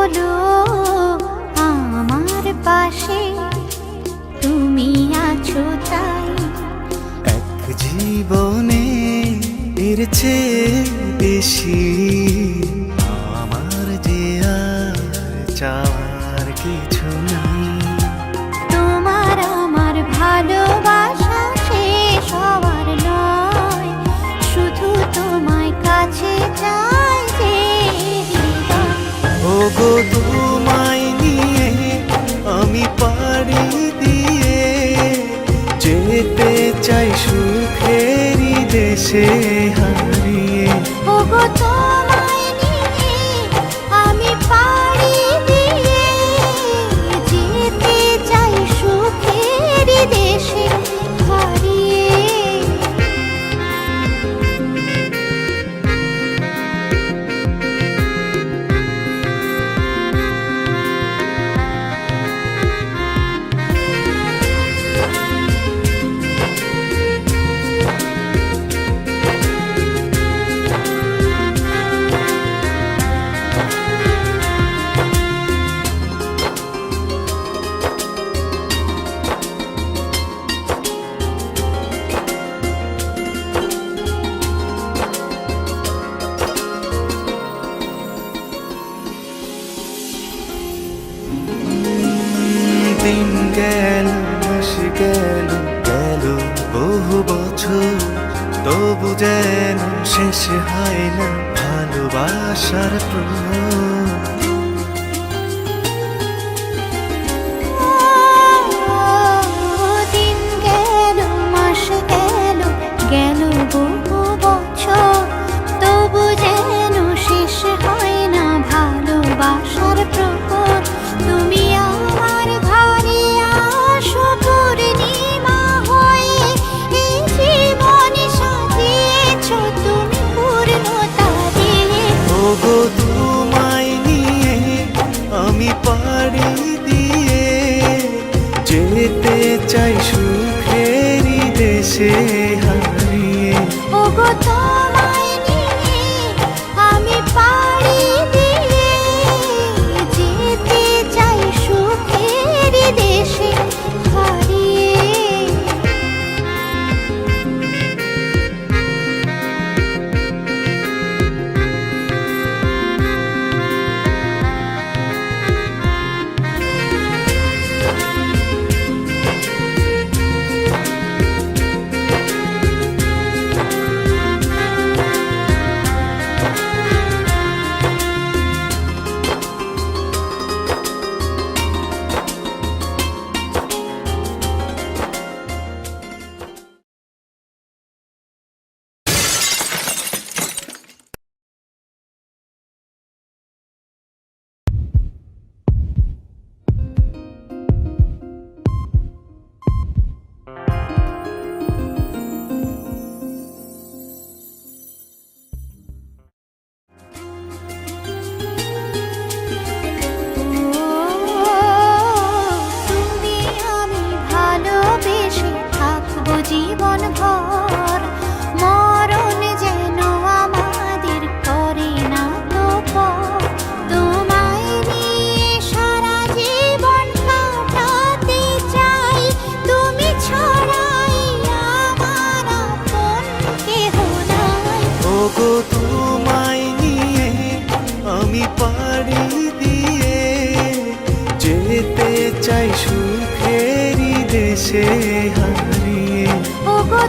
হলো আমার পাশে, তুমি আছো তাই। এক জীবনে এর চেয়ে বেশি আমার যে আর চাওয়ার কিছু নাই। তোমার আমার ভালোবাসা শেষ হওয়ার নয়, শুধু তোমায় কাছে চাই যে হৃদয়। ওগো তোমায় নিয়ে আমি পাড়ি দিয়ে যেতে চাই সুখেরই দেশে হারিয়ে। ওগো তোমায় নিয়ে আমি পাড়ি দিয়ে যেতে চাই সুখের দেশে হারিয়ে। দিন গেল মাস গেল গেল বহু বছর, তবু যেন শেষ হয় না ভালোবাসার প্রহর। দিন গেল মাস গেল গেল বহু বছর, তবু যেন শেষ হয় না ভালোবাসার প্রহর। তুমি আমার ঘরে আসো পূর্ণিমা হয়ে, এই জীবনে সাজিয়েছ তুমি পূর্ণতা দিয়ে। ওগো তোমায় নিয়ে আমি পাড়ি দিয়ে যেতে চাই সুখেরই দেশে হারিয়ে। ওগো তোমায় নিয়ে আমি পাড়ি দিয়ে যেতে চাই সুখের দেশে হারিয়ে। তুমি আমি ভালোবেসে থাকবো জীবন ভর, মরণ যেন আমাদের করে না তো পর। তোমায় নিয়ে সারা জীবন কাটাতে চাই, তুমি ছড়াই আমার আপন কেহ নাই। ওগো তোমায় নিয়ে আমি পাড়ি দিয়ে যেতে চাই সুখেরই দেশে হারিয়ে। ওগো